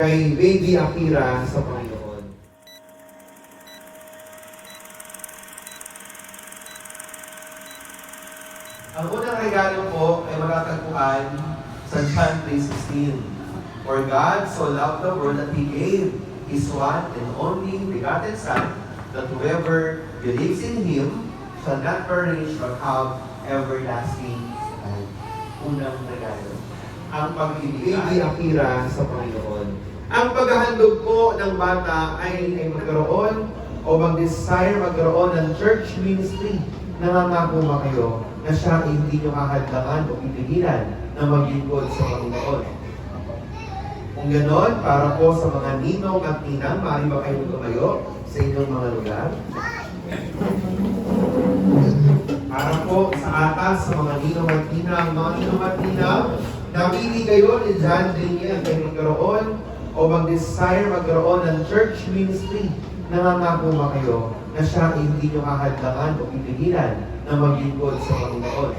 Kay Baby Akira sa Panginoon. Ang unang regalo po ay matatagpuan sa John 3:16. For God so loved the world that He gave His one and only begotten Son, that whoever believes in Him shall not perish but have everlasting life. Unang regalo. Ang pagbibigay Baby Akira sa Panginoon. Ang paghahandog po ng bata ay magkaroon o mag-desire magkaroon ng church ministry. Nangangako ba kayo na siya ay hindi nyo kahadlangan o pipigilan na maglingkod sa Panginoon? Kung ganon, para po sa mga ninong at ninang, maaari ba kayong tumayo sa inyong mga lugar? Para po sa atas sa mga ninong at ninang, napili kayo ni John Daniel ay magkaroon o mag-desire magkaroon ng church ministry. Nangangako ba kayo na siya ay hindi nyo kahadlangan o pipigilan na maglingkod sa Panginoon?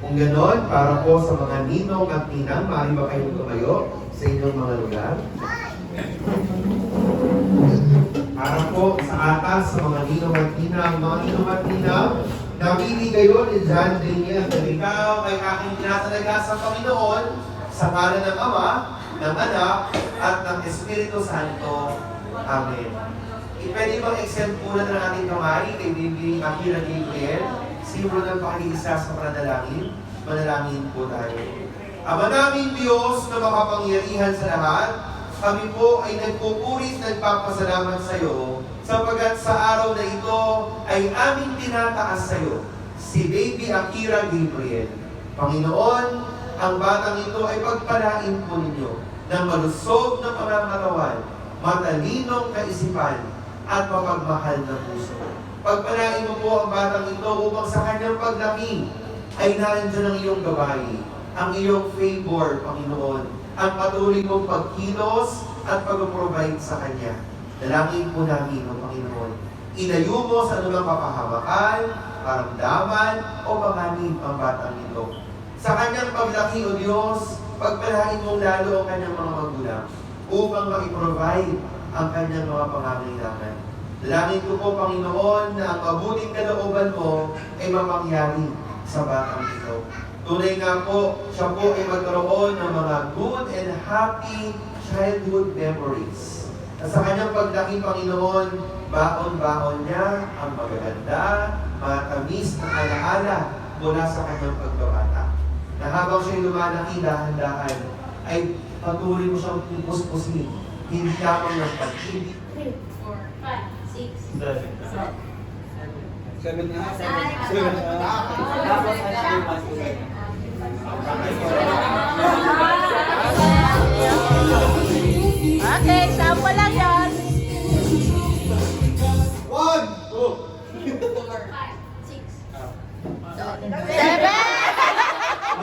Kung ganon, para po sa mga ninong at ninang, maaari ba kayong tumayo sa inyong mga lugar? Para po sa atas sa mga ninong at ninang, napili kayo ni John Daniel na ikaw ay aking tinatalaga sa Panginoon sa ngalan ng Ama, ng Anak, at ng Espiritu Santo. Amen. Pwede bang exempt-punan ng ating kamay kay Baby Akira Gabriel, simbolo ng pakikiisa sa pananalangin? Manalangin po tayo. Ama naming Diyos na makapangyarihan sa lahat, kami po ay nagpupurit, nagpapasalamat sa iyo, sapagkat sa araw na ito ay aming tinataas sa iyo, si Baby Akira Gabriel. Panginoon, ang batang ito ay pagpalain po ninyo ng malusog na pangangatawan, matalinong kaisipan, at mapagmahal na puso. Pagpalain mo po ang batang ito upang sa kanyang paglaki ay nandiyan ang iyong gabay, ang iyong favor, Panginoon, ang patuloy mong pagkilos at pag-provide sa kanya. Dalangin po namin, O Panginoon, inayo mo sa anumang kapahamakan, karamdaman, o panganib ang batang ito. Sa kanyang paglaki, O Diyos, pagpalain mong lalo ang kanyang mga magulang upang mag-provide ang kanyang mga pangangailangan. Dalangin ko po, Panginoon, na ang mabuting kalooban mo ay mamangyari sa batang ito. Tunay nga po, siya po ay magkaroon ng mga good and happy childhood memories. At sa kanyang paglaki, Panginoon, baon-baon niya ang magaganda, matamis na alaala mula sa kanyang pagkabata. Na habang siya'y lumalaki, dahan-dahan, ay patuloy mo siyang pupus-pusin. Hindi lamang ng pag-ibig. 3, 4, 5, 6, 7 na. Okay, sample lang yan. 1, 2. 7!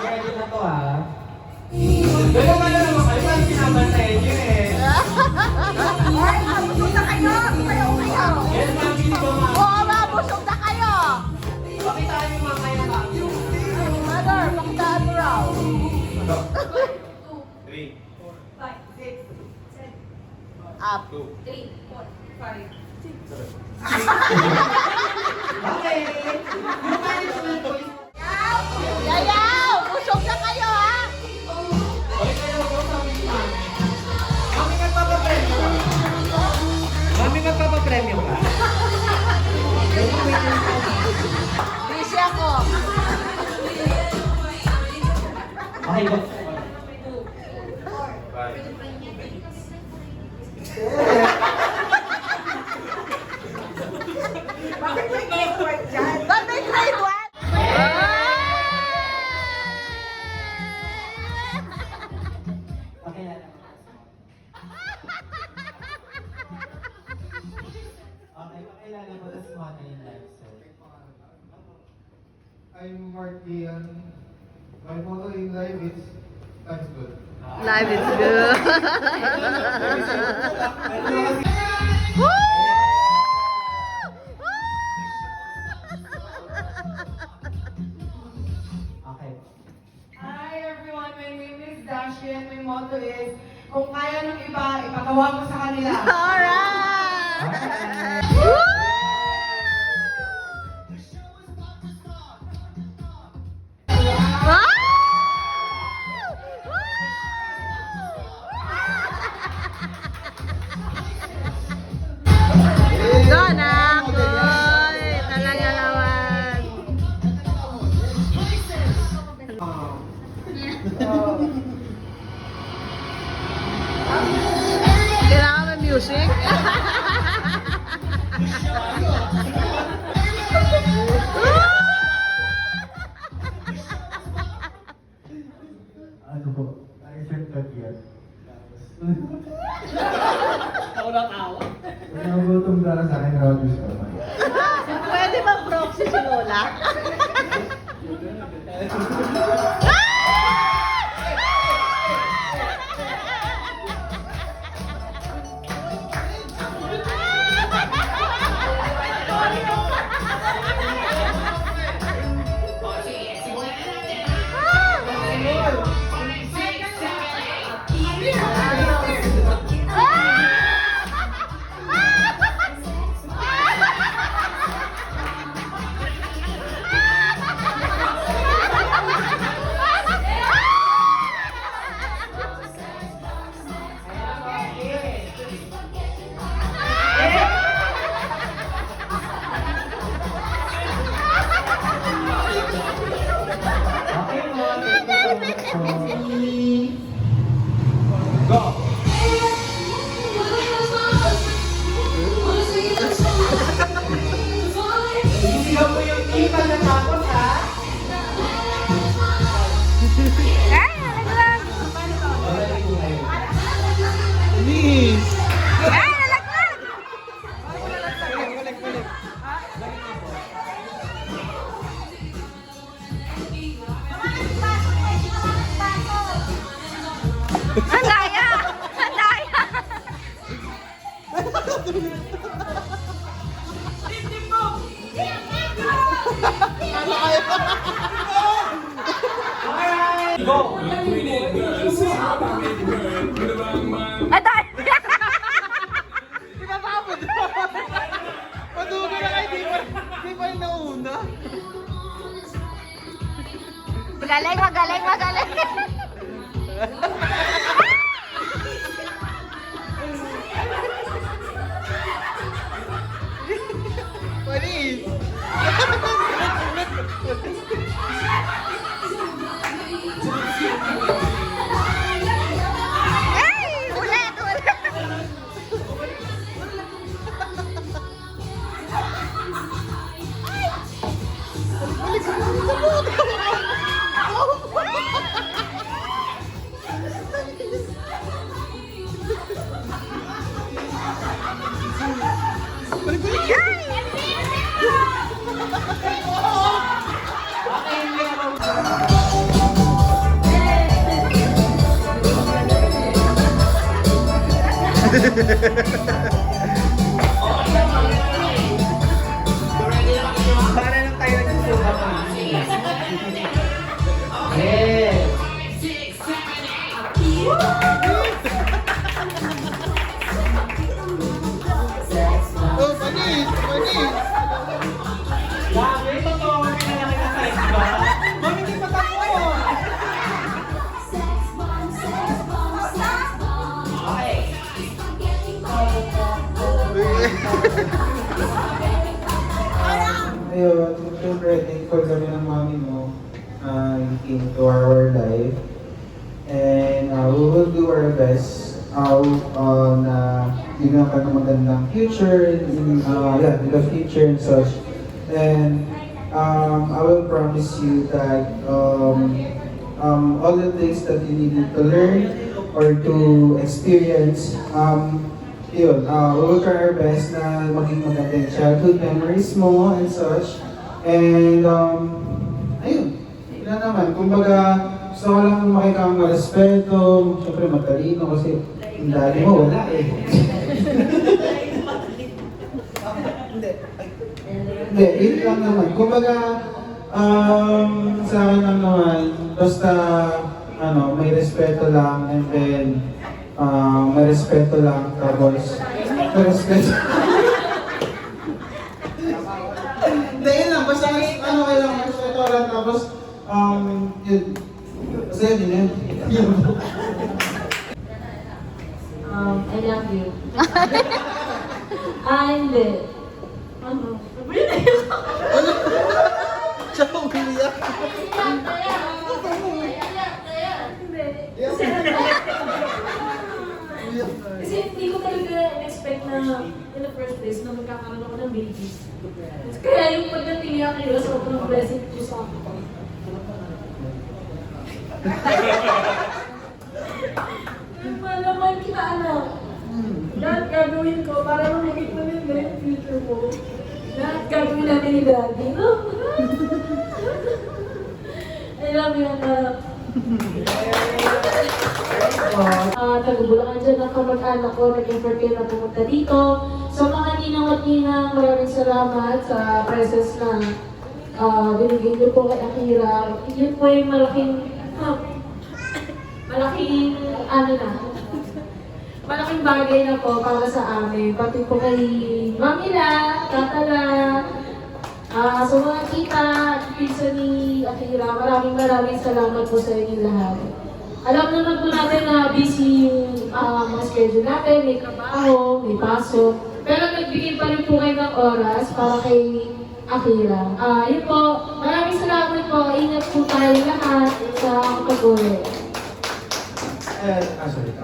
Ready na to ah. Dali ba na naman kayo? Parang pinabantayan nyo eh. Ay, mabusog na kayo! Kayo! Yes, ma'am, hindi ba ma'am? Oo, mabusog na kayo! Pakitaan yung mga kaya ma'am. Mother, pakitaan mo raw. 3, 4, 5, 6, Up. 2, 3, 4, 5, 7. Okay. Yung management po yung... Yayaw! Busog na kayo, ha? Okay kayo po sa mga. Mami, nagpapapremyo ka. Mami, nagpapapremyo ka. Busy ako. Okay ba? 5. Bakit may grade 1 dyan? Bakit may grade 1? Pakilala mo. Okay, pakilala mo tas mo na yung live sir. I'm Mark Ian. My motto in life is time's good. Life is good. Woo! Okay. Hi everyone, my name is Dashian. My motto is, kung kaya kaya ng iba, ipagawa mo sa kanila. Alright! Go na, boy! Talaga naman. Kailangan may music? Ano po? Na-effected yan. Ako natawa. Kung nagutom ka lang sa akin, Rodgers ka naman. Pwede ba proxy si Lola? Okay po, thank you so much po. Isigaw mo yung ipa na tapos, ha? Ay, nalaglag! Ay, nalaglag! Ang daya! Ang daya! Go! Ang daya! Ibababod! Madugo na kayo, di pa yung nauna. Magaling, magaling, magaling! Panis! Ay! Ulit, ulit! Para lang tayo nagsusuka pa. Yes! Oh, panis! Panis! Grabe, totoo. Pinalaki na size ba? Mami, hindi pa tapos. Okay. Ayun, siyempre, thankful kami ng mami mo. You came to our life. And we will do our best na bigyan ka ng magandang future, in the future and such. And I will promise you that all the things that you needed to learn or to experience, yun, we will try our best na maging magandang childhood memories mo and such. And ayun, yun na naman. Kumbaga, gusto ko lang makita kang respeto, syempre matalino kasi yung daddy mo wala eh. Hindi, yun lang naman. Kumbaga, sa akin lang naman, basta may respeto lang and then may respeto lang, tapos may respeto. Hindi, yun lang, basta ano kayo lang, may respeto lang, tapos yun. Basta yun. I love you. Hindi. Ano? Siya umiyak. Kasi hindi ko talaga expect na in the first place na magkakaroon ako ng baby. Kaya yung pagdating niya kayo, sobrang blessing ko sa akin. Malaman kita, anak. Lahat gagawin ko para mamigit mo din na yung future mo. Lahat gagawin natin ni Daddy, no? I love you, anak. Taga-Bulacan dyan ang kamag-anak ko, nag-entertain na pumunta dito. Sa mga ninang at ninang, maraming salamat sa presence na binigay niyo po kay Akira. Yun po yung malaking bagay na po para sa amin. Pati po kay Mamila, Tatala, sa mga kita, pizza ni Akira, maraming salamat po sa inyo lahat. Alam naman po natin na busy yung mga schedule natin, may trabaho, may pasok. Pero nagbigay pa rin po kayo ng oras para kay Akira. Yun po, maraming salamat po. Ingat po tayo lahat sa pag-uwi. Sorry,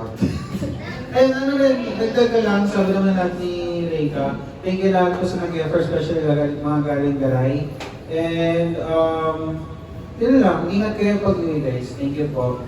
and ano rin, dagdag ka lang, sabi naman natin ni Reika, thank you lahat po sa nag-effort, especially mga galing Garay. And, yun lang, ingat kayo pag-uwi guys. Thank you po.